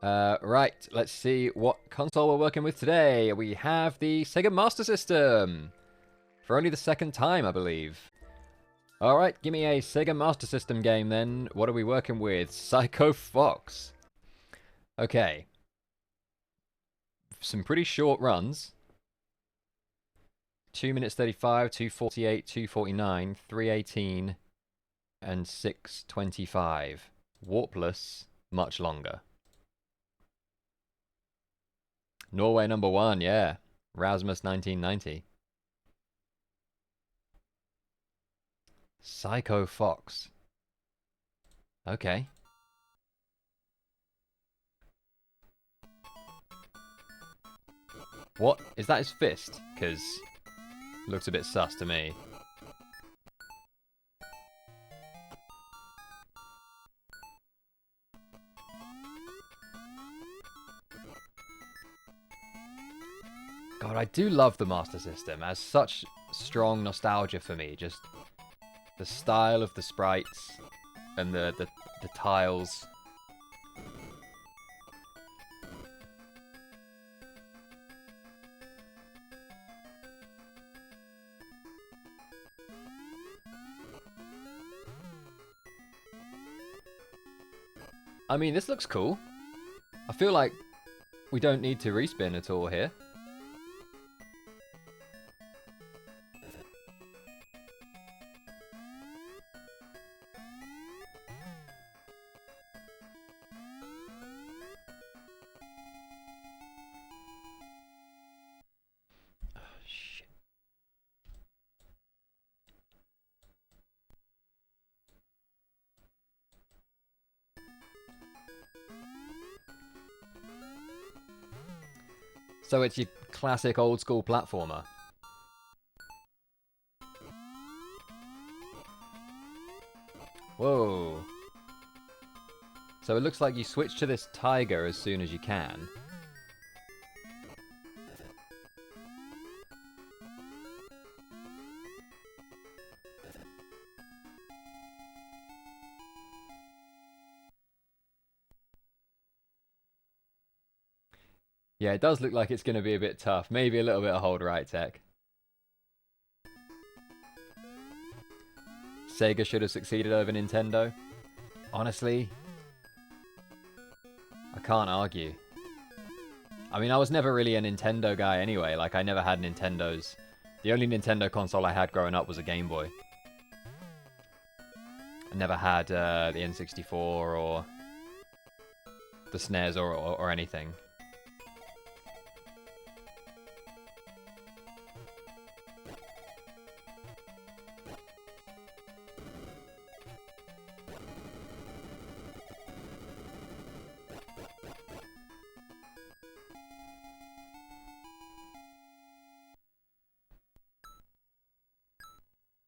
Right, let's see what console we're working with today. We have the Sega Master System. For only the second time, I believe. Alright, give me a Sega Master System game then. What are we working with? Psycho Fox. Okay. Some pretty short runs. 2 minutes 35, 2:48, 2:49, 3:18, and 6:25. Warpless, much longer. Norway #1, yeah. Rasmus 1990. Psycho Fox. Okay. What? Is that his fist? Because looks a bit sus to me. God, I do love the Master System. It has such strong nostalgia for me. Just the style of the sprites and the tiles. I mean, this looks cool. I feel like we don't need to respin at all here. Oh, shit. So it's your classic old school platformer. Whoa. So it looks like you switch to this tiger as soon as you can. Yeah, it does look like it's going to be a bit tough. Maybe a little bit of hold right tech. Sega should have succeeded over Nintendo. Honestly, I can't argue. I mean, I was never really a Nintendo guy anyway. Like, I never had Nintendos. The only Nintendo console I had growing up was a Game Boy. I never had the N64 or the SNES or anything.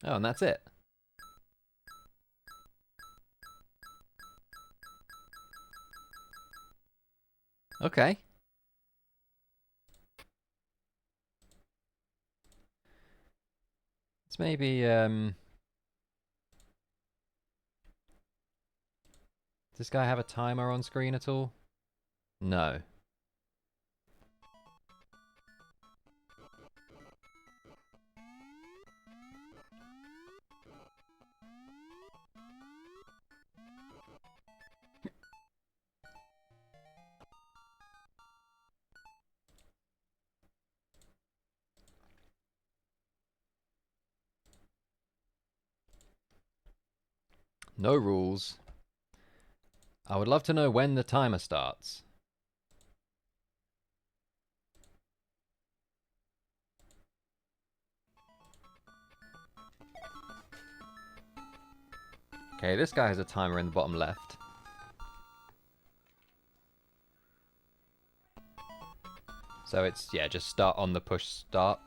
Oh, and that's it. Okay. Let's maybe, does this guy have a timer on screen at all? No. No rules. I would love to know when the timer starts. Okay, this guy has a timer in the bottom left. So it's, yeah, just start on the push start.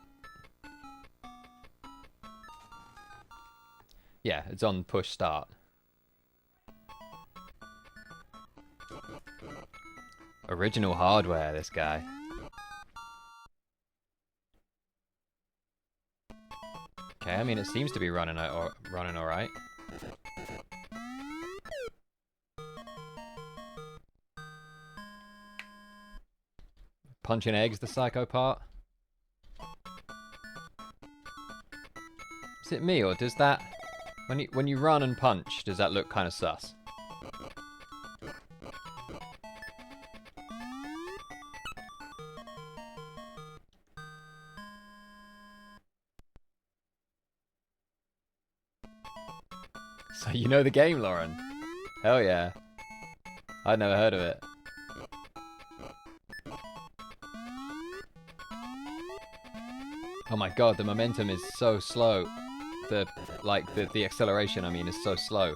Yeah, it's on push start. Original hardware, this guy. Okay, I mean, it seems to be running alright. punching eggs the psycho part? Is it me, or does that... When you run and punch, does that look kind of sus? So you know the game, Lauren? Hell yeah. I'd never heard of it. Oh my god, the momentum is so slow. The acceleration, I mean, is so slow.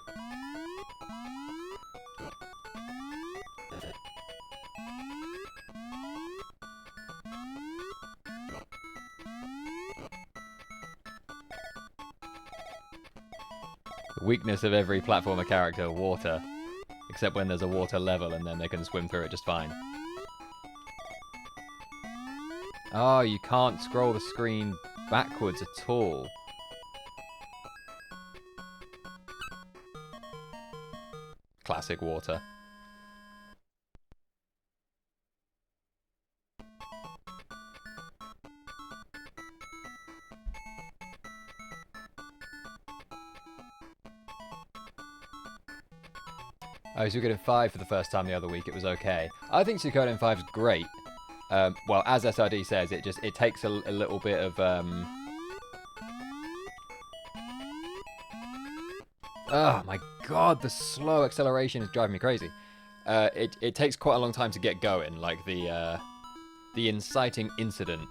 The weakness of every platformer character, water. Except when there's a water level and then they can swim through it just fine. Oh, you can't scroll the screen backwards at all. Classic water. Oh, Suikoden 5 for the first time the other week, it was okay. I think Suikoden 5 is great. Well, as SRD says, it takes a little bit of... Oh my god, the slow acceleration is driving me crazy. It takes quite a long time to get going, like the inciting incident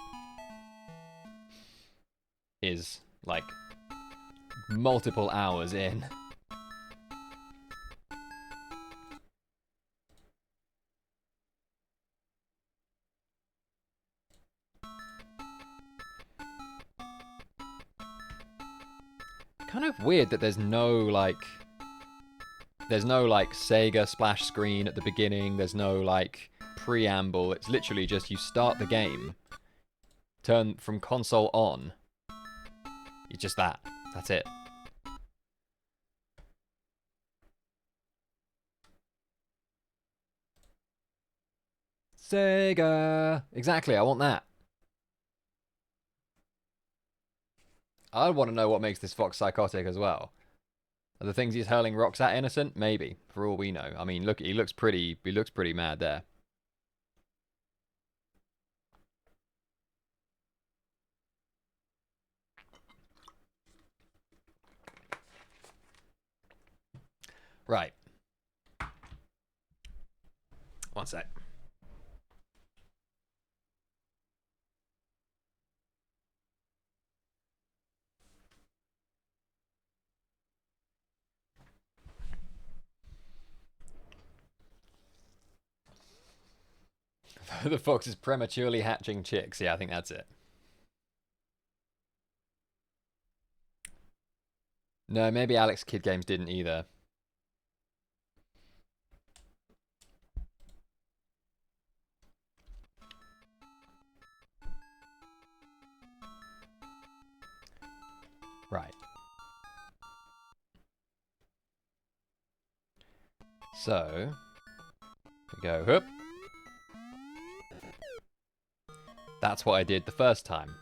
is, like, multiple hours in. Kind of weird that there's no like Sega splash screen at the beginning. There's no like preamble. It's literally just you start the game, turn from console on. It's just that. That's it. Sega. Exactly. I want that. I want to know what makes this fox psychotic as well. Are the things he's hurling rocks at innocent? Maybe, for all we know. I mean, look, he looks pretty mad there. Right. One sec. The fox is prematurely hatching chicks. Yeah, I think that's it. No, maybe Alex Kid Games didn't either. Right. So, we go, whoop. That's what I did the first time.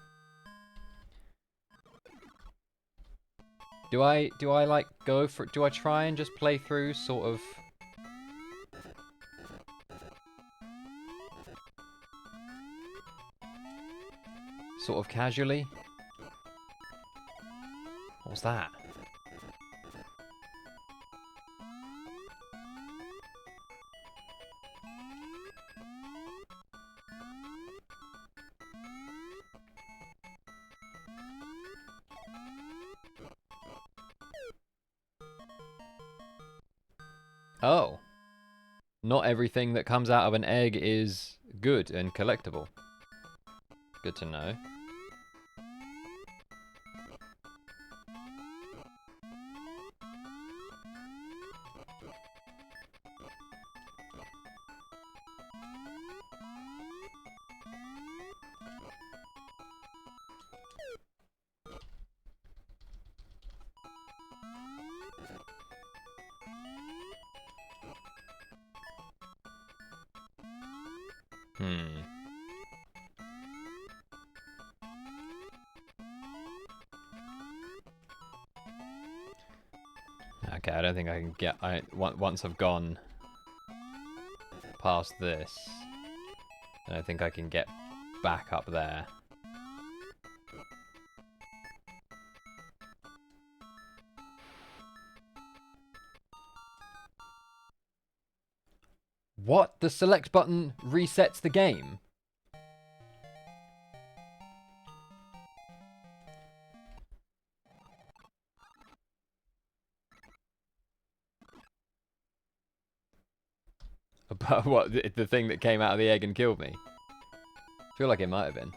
Do I like go for, do I try and just play through sort of casually? What was that? Oh. Not everything that comes out of an egg is good and collectible. Good to know. Okay, I don't think I can get... Once I've gone past this, I don't think I can get back up there. What? The select button resets the game? About what? The thing that came out of the egg and killed me? I feel like it might have been.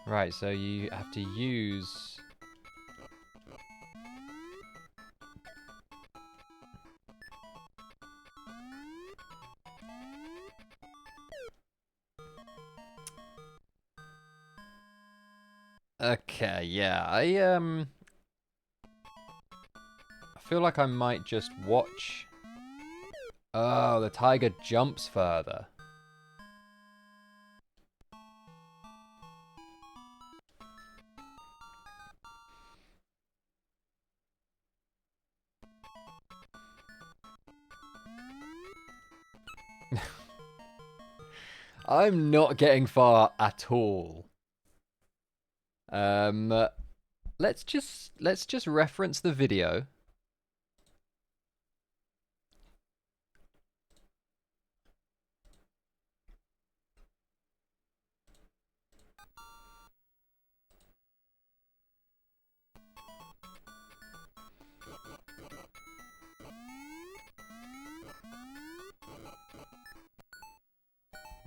Right, so you have to use... Okay, yeah, I feel like I might just watch... Oh, the tiger jumps further. I'm not getting far at all. Let's just reference the video.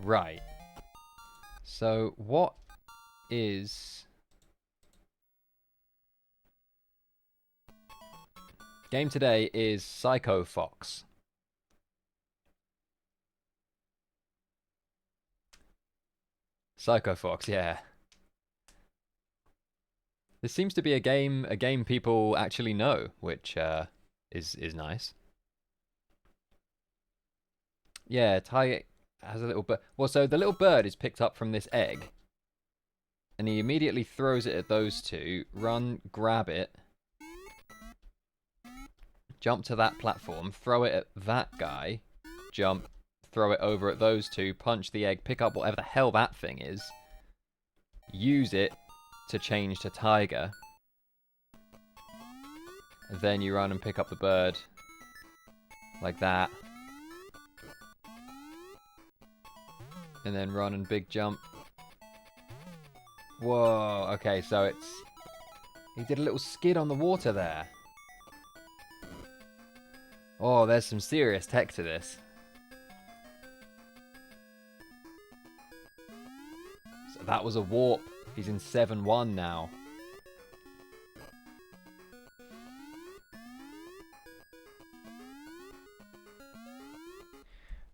Right. So what is... Game today is Psycho Fox. Psycho Fox, yeah. This seems to be a game people actually know, which is nice. Yeah, Tiger has a little bird. Well, so the little bird is picked up from this egg, and he immediately throws it at those two. Run, grab it, jump to that platform, throw it at that guy, jump, throw it over at those two, punch the egg, pick up whatever the hell that thing is, use it to change to Tiger, and then you run and pick up the bird, like that, and then run and big jump. Whoa, okay, so it's... He did a little skid on the water there. Oh, there's some serious tech to this. So that was a warp. He's in 7-1 now.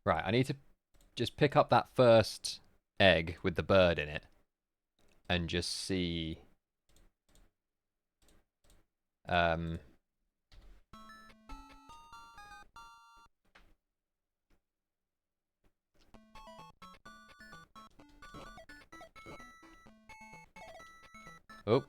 Right, I need to just pick up that first egg with the bird in it and just see... Oh.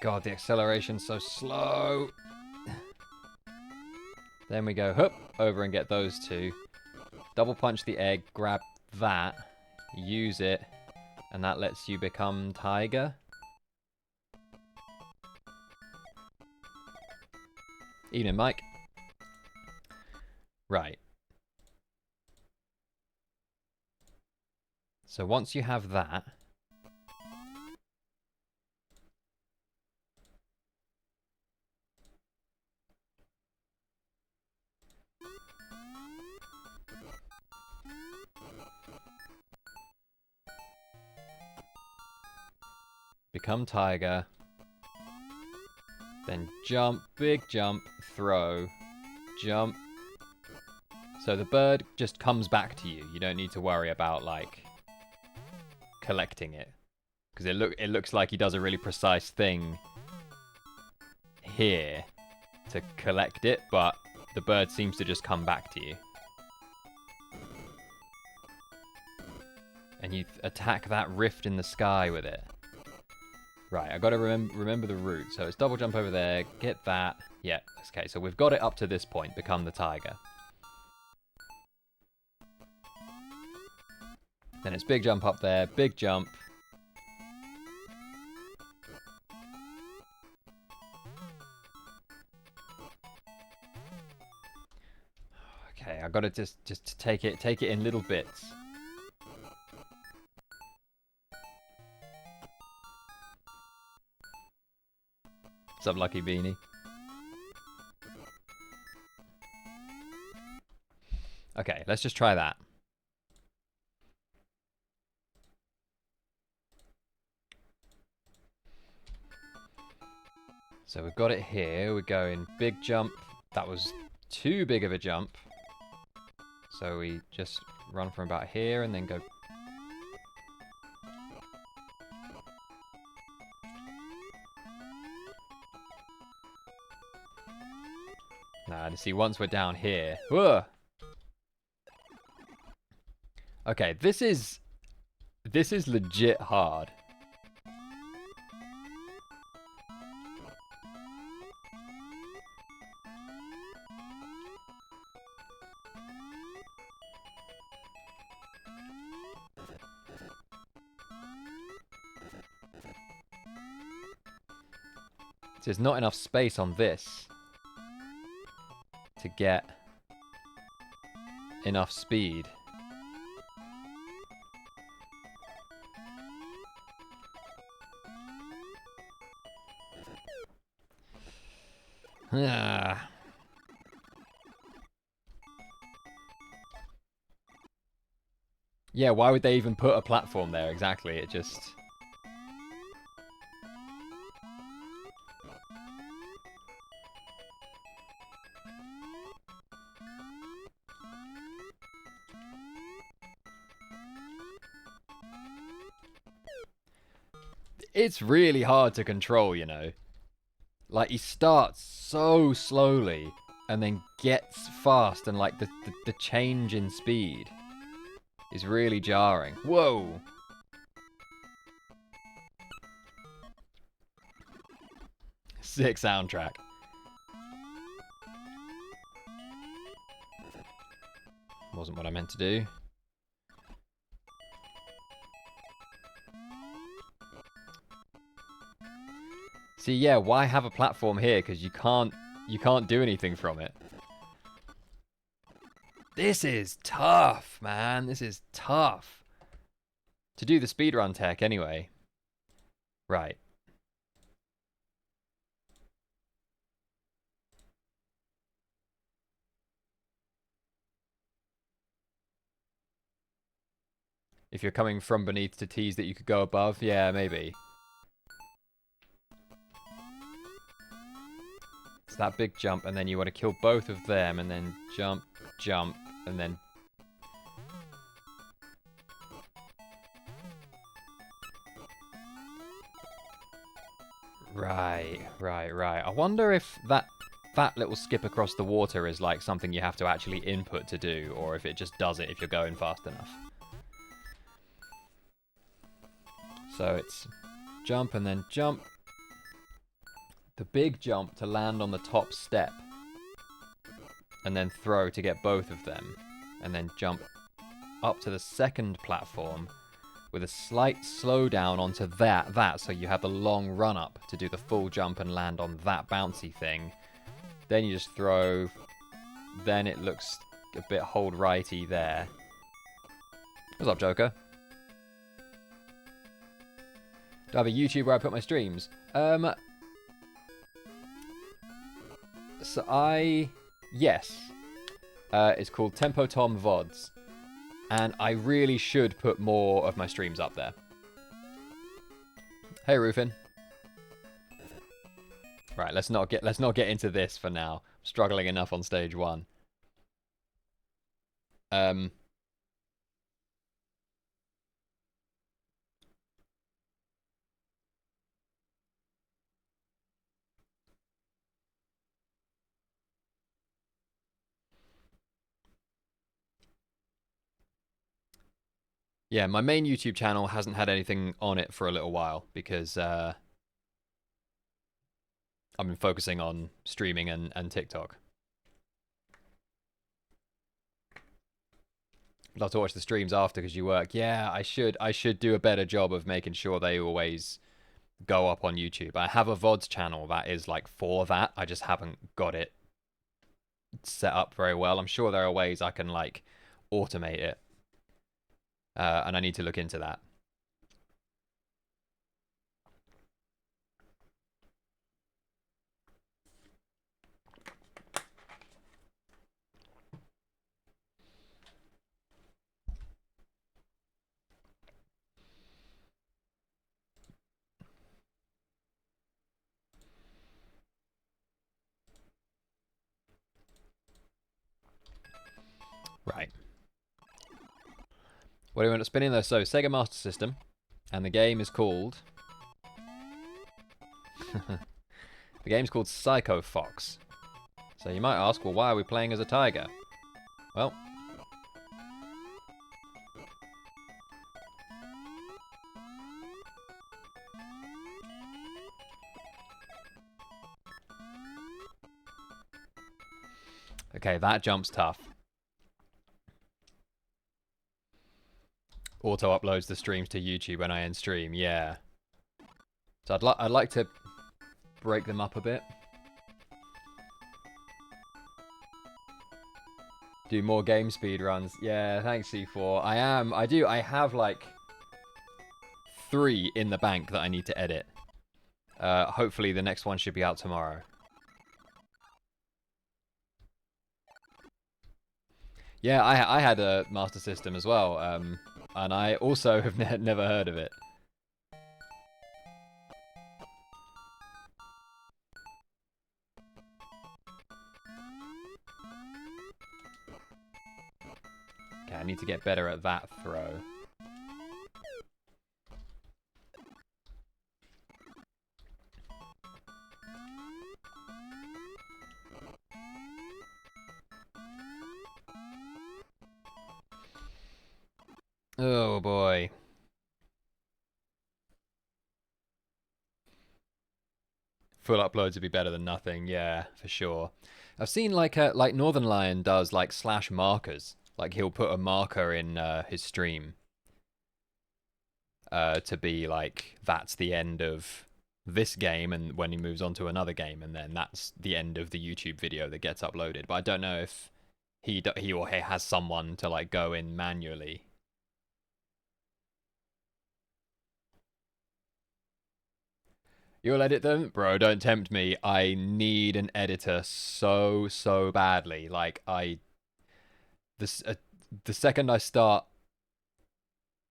God, the acceleration's so slow. Then we go, hup, over and get those two. Double punch the egg, grab that, use it, and that lets you become Tiger. Evening, Mike. Right. So once you have that... Become Tiger. Then jump, big jump, throw, jump, So the bird just comes back to you. You don't need to worry about, like, collecting it. Because it looks like he does a really precise thing here to collect it, but the bird seems to just come back to you. And you attack that rift in the sky with it. Right, I gotta remember the route. So it's double jump over there, get that. Yeah, okay, so we've got it up to this point, become the tiger. Then it's big jump up there, big jump. Okay, I gotta just take it in little bits. What's up, Lucky Beanie? Okay, let's just try that. So we've got it here. We're going big jump. That was too big of a jump. So we just run from about here and then go. Nah, and see, once we're down here. Whoa! Okay, this is legit hard. There's not enough space on this to get enough speed. Ah. Yeah, why would they even put a platform there? Exactly, it just... It's really hard to control, you know. Like, he starts so slowly and then gets fast, and like the change in speed is really jarring. Whoa! Sick soundtrack. Wasn't what I meant to do. See, yeah, why have a platform here? Because you can't do anything from it. This is tough, man. This is tough. To do the speedrun tech, anyway. Right. If you're coming from beneath to tease that you could go above, yeah, maybe. It's that big jump, and then you want to kill both of them, and then jump, jump, and then... Right. I wonder if that little skip across the water is like something you have to actually input to do, or if it just does it if you're going fast enough. So it's jump and then jump. The big jump to land on the top step. And then throw to get both of them. And then jump up to the second platform with a slight slowdown onto that, so you have the long run up to do the full jump and land on that bouncy thing. Then you just throw. Then it looks a bit hold righty there. What's up, Joker? Do I have a YouTube where I put my streams? Yes. It's called Tempo Tom VODs. And I really should put more of my streams up there. Hey, Rufin. Right, let's not get into this for now. I'm struggling enough on stage 1. Um, yeah, my main YouTube channel hasn't had anything on it for a little while because I've been focusing on streaming and TikTok. Love to watch the streams after because you work. Yeah, I should do a better job of making sure they always go up on YouTube. I have a VODs channel that is like for that. I just haven't got it set up very well. I'm sure there are ways I can like automate it, and I need to look into that. Right. What do you want to spin in there? So Sega Master System, and the game is called. The game's called Psycho Fox. So you might ask, well, why are we playing as a tiger? Well, okay, that jump's tough. Auto uploads the streams to YouTube when I end stream. Yeah. So I'd like to break them up a bit. Do more game speed runs. Yeah, thanks C4. I have like 3 in the bank that I need to edit. Hopefully the next one should be out tomorrow. Yeah, I had a Master System as well, and I also have never heard of it. Okay, I need to get better at that throw. Oh boy. Full uploads would be better than nothing, yeah, for sure. I've seen like Northern Lion does like slash markers. Like he'll put a marker in his stream to be like that's the end of this game, and when he moves on to another game, and then that's the end of the YouTube video that gets uploaded. But I don't know if he or he has someone to like go in manually. You'll edit them? Bro, don't tempt me. I need an editor so badly. Like this the second I start,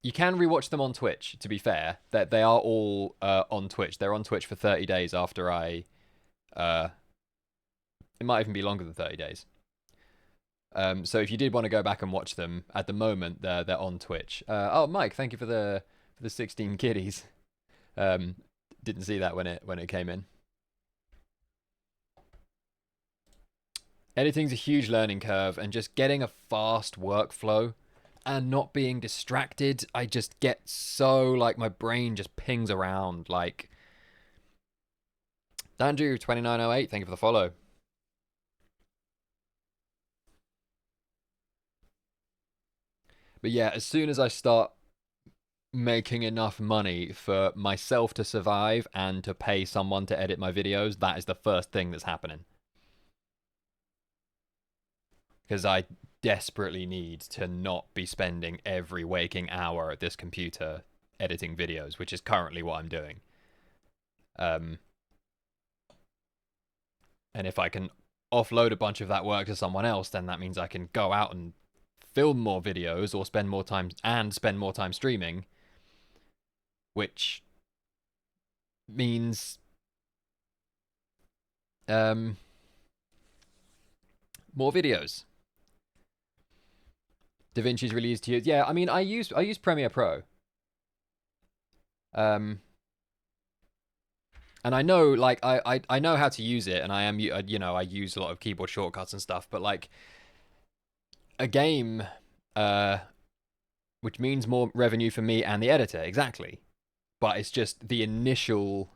you can rewatch them on Twitch, to be fair. That they are all on Twitch. They're on Twitch for 30 days after I it might even be longer than 30 days. So if you did want to go back and watch them, at the moment they're on Twitch. Oh, Mike, thank you for the 16 kiddies. Didn't see that when it came in. Editing's a huge learning curve, and just getting a fast workflow and not being distracted, I just get so like my brain just pings around. Like Andrew2908, thank you for the follow. But yeah, as soon as I start making enough money for myself to survive and to pay someone to edit my videos, that is the first thing that's happening. Because I desperately need to not be spending every waking hour at this computer editing videos, which is currently what I'm doing. And if I can offload a bunch of that work to someone else, then that means I can go out and film more videos or spend more time streaming, which means more videos. DaVinci's really easy to use. Yeah, I mean, I use Premiere Pro. And I know, like, I know how to use it, and I am, you know, I use a lot of keyboard shortcuts and stuff. But like a game, uh, which means more revenue for me and the editor, exactly. But it's just the initial.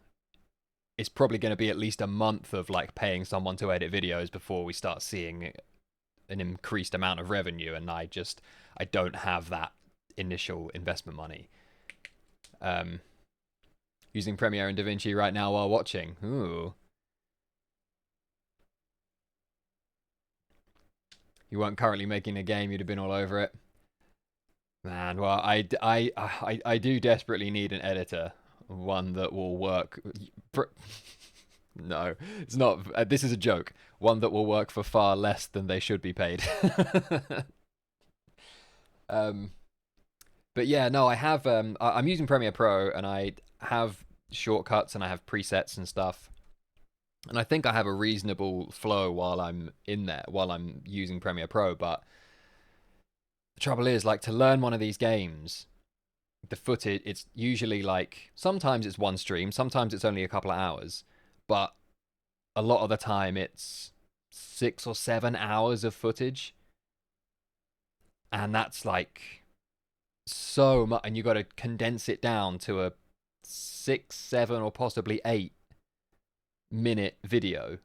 It's probably going to be at least a month of like paying someone to edit videos before we start seeing an increased amount of revenue, and I don't have that initial investment money. Using Premiere and DaVinci right now while watching. Ooh. You weren't currently making a game, you'd have been all over it. Man, well, I do desperately need an editor. One that will work. No, it's not. This is a joke. One that will work for far less than they should be paid. um, but yeah, no, I have. I'm using Premiere Pro, and I have shortcuts, and I have presets and stuff. And I think I have a reasonable flow while I'm in there, while I'm using Premiere Pro. But the trouble is, like, to learn one of these games, the footage, it's usually like, sometimes it's one stream, sometimes it's only a couple of hours. But a lot of the time, it's 6 or 7 hours of footage. And that's like so much. And you got to condense it down to a 6, 7, or possibly 8 minute video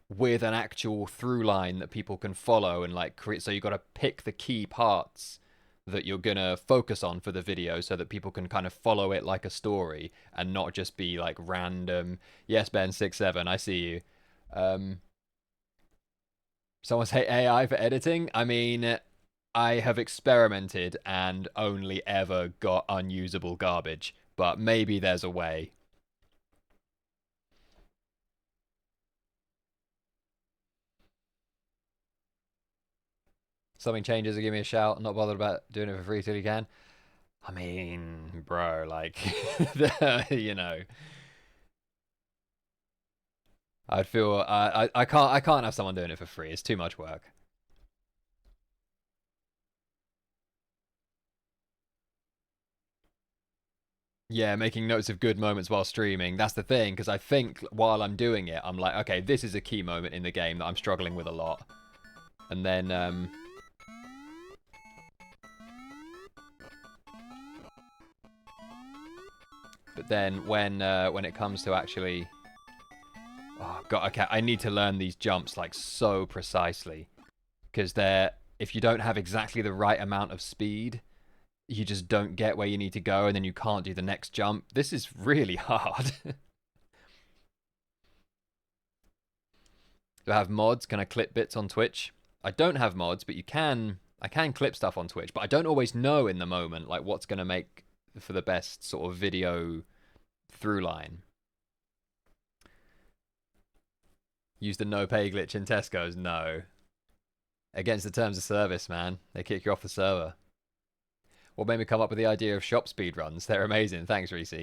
with an actual through line that people can follow and like create. So you got to pick the key parts that you're gonna focus on for the video so that people can kind of follow it like a story and not just be like random. Yes, Ben67, I see you. Someone say AI for editing. I mean, I have experimented and only ever got unusable garbage, but maybe there's a way. Something changes, give me a shout. I'm not bothered about doing it for free till you can. I mean, bro, like, you know, I'd feel I can't have someone doing it for free. It's too much work. Yeah, making notes of good moments while streaming. That's the thing, because I think while I'm doing it, I'm like, okay, this is a key moment in the game that I'm struggling with a lot. And then, but then when it comes to actually, oh god, okay, I need to learn these jumps like so precisely, because if you don't have exactly the right amount of speed, you just don't get where you need to go, and then you can't do the next jump. This is really hard. Do I have mods? Can I clip bits on Twitch? I don't have mods, but I can clip stuff on Twitch, but I don't always know in the moment like what's going to make for the best sort of video through line. Use the no pay glitch in Tesco's? No. Against the terms of service, man. They kick you off the server. What made me come up with the idea of shop speed runs? They're amazing. Thanks, Reese.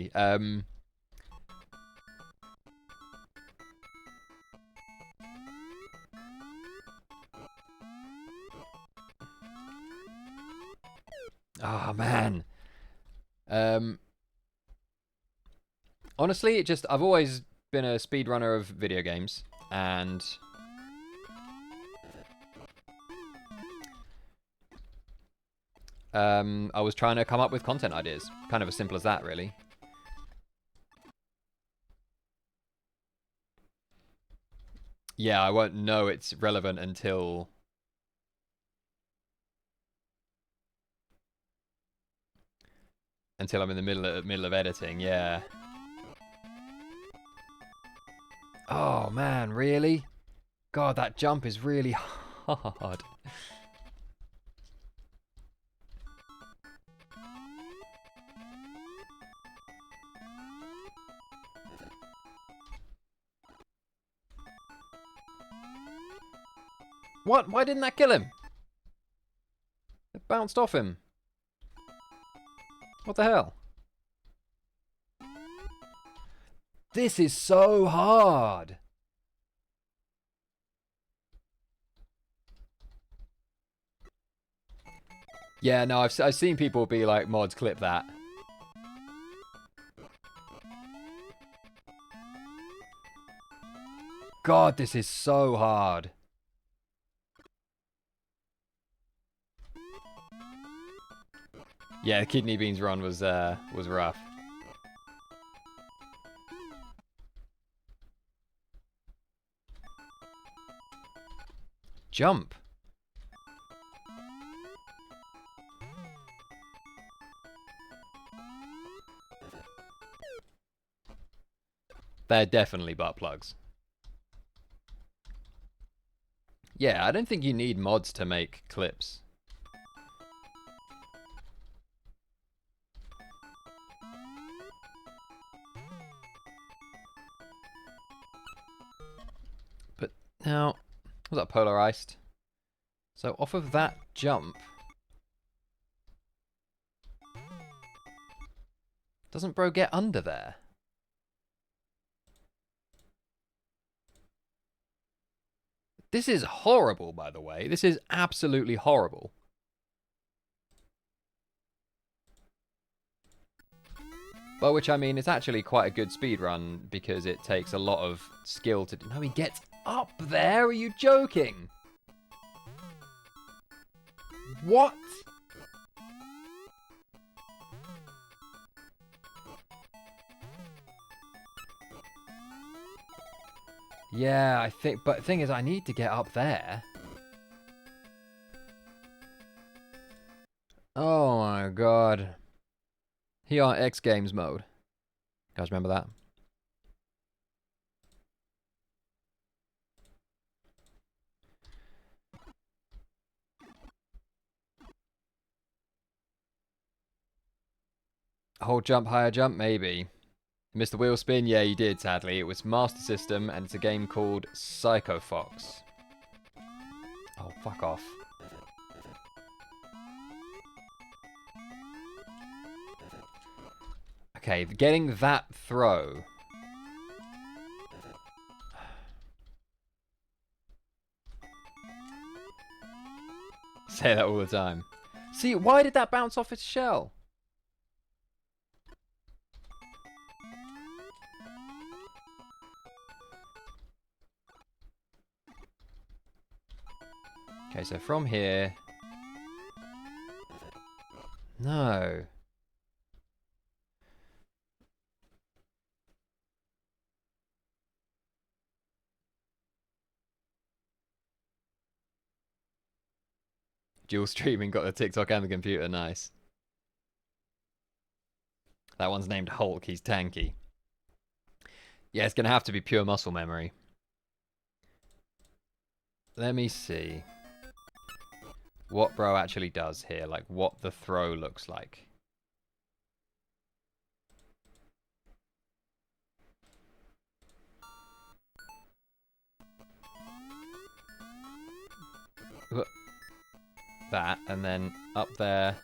Oh man. Honestly, I've always been a speedrunner of video games, and I was trying to come up with content ideas. Kind of as simple as that, really. Yeah, I won't know it's relevant until I'm in the middle of editing. Yeah. Oh man, really? God, that jump is really hard. What? Why didn't that kill him? It bounced off him. What the hell? This is so hard. Yeah, no, I've seen people be like, mods, clip that. God, this is so hard. Yeah, the kidney beans run was rough. Jump. They're definitely butt plugs. Yeah, I don't think you need mods to make clips. But now, was that polarized? So off of that jump, doesn't bro get under there? This is horrible, by the way. This is absolutely horrible. By which I mean, it's actually quite a good speed run because it takes a lot of skill to do. No, he gets up there? Are you joking? What? Yeah, I think, but the thing is, I need to get up there. Oh my god. He on X Games mode. Guys, remember that? Hold jump, higher jump, maybe. Missed the wheel spin? Yeah, you did, sadly. It was Master System, and it's a game called Psycho Fox. Oh, fuck off. Okay, getting that throw. Say that all the time. See, why did that bounce off its shell? Okay, so from here... No. Dual streaming, got the TikTok and the computer, nice. That one's named Hulk, he's tanky. Yeah, it's gonna have to be pure muscle memory. Let me see what bro actually does here, like what the throw looks like. That, and then up there.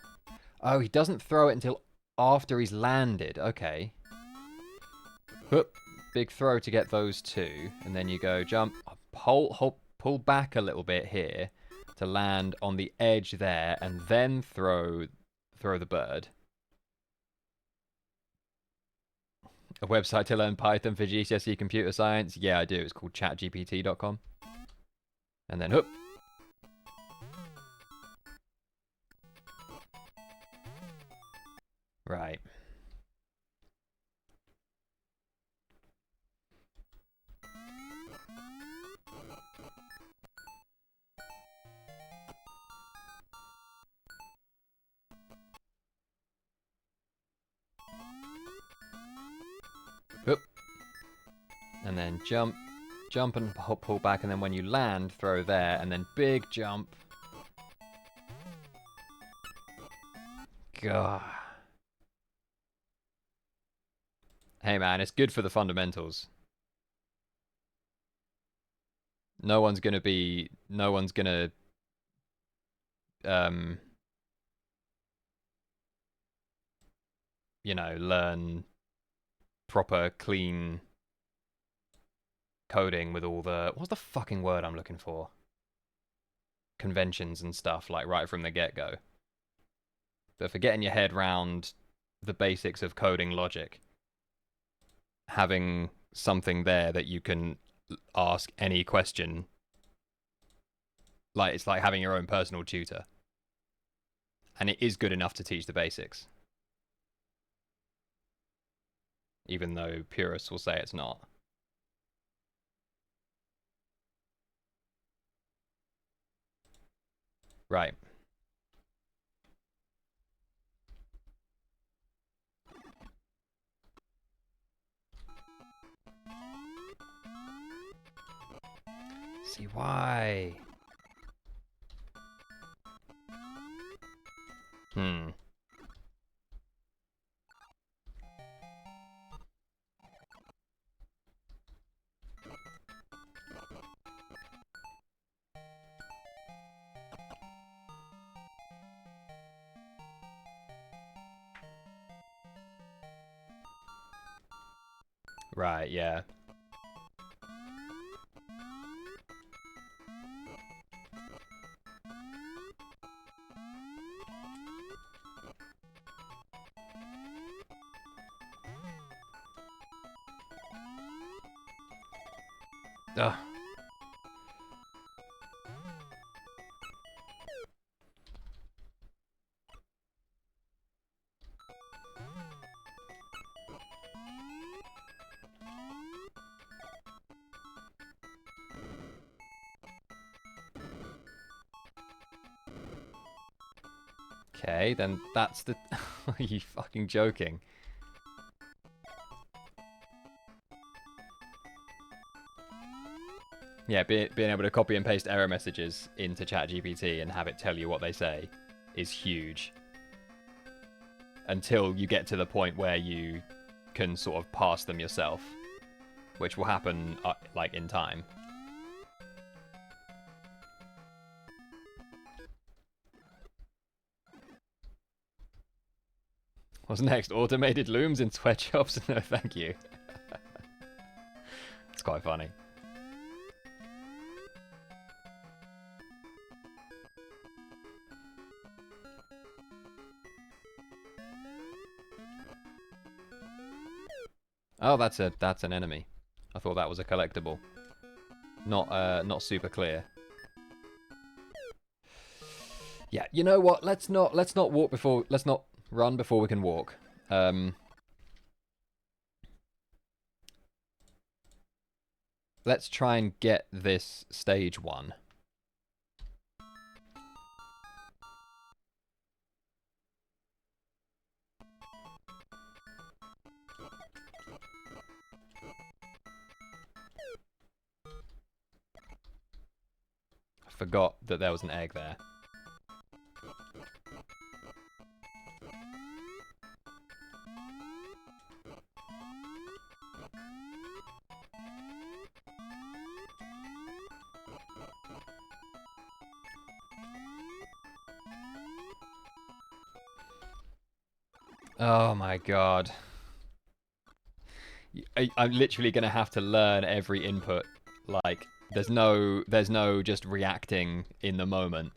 Oh, he doesn't throw it until after he's landed. Okay. Whoop. Big throw to get those two, and then you go jump, pull back a little bit here to land on the edge there, and then throw the bird. A website to learn Python for GCSE computer science? Yeah, I do. It's called chatgpt.com. And then whoop. Right. Whoop. And then jump and pull back, and then when you land, throw there, and then big jump. God. Hey man, it's good for the fundamentals. No one's gonna you know, learn proper clean coding with all the, what's the fucking word I'm looking for? Conventions and stuff, like right from the get-go. But for getting your head round the basics of coding logic, having something there that you can ask any question, like it's like having your own personal tutor. And it is good enough to teach the basics. Even though purists will say it's not. Right. See why? Right, yeah. Ugh. Okay, then that's the... Are you fucking joking? Yeah, being able to copy and paste error messages into ChatGPT and have it tell you what they say is huge. Until you get to the point where you can sort of pass them yourself, which will happen like in time. What's next? Automated looms in sweatshops? No, thank you. It's quite funny. Oh, that's an enemy. I thought that was a collectible. Not super clear. Yeah, you know what? Let's not run before we can walk. Let's try and get this stage 1. I forgot that there was an egg there. Oh my god. I'm literally gonna have to learn every input. Like, there's no just reacting in the moment.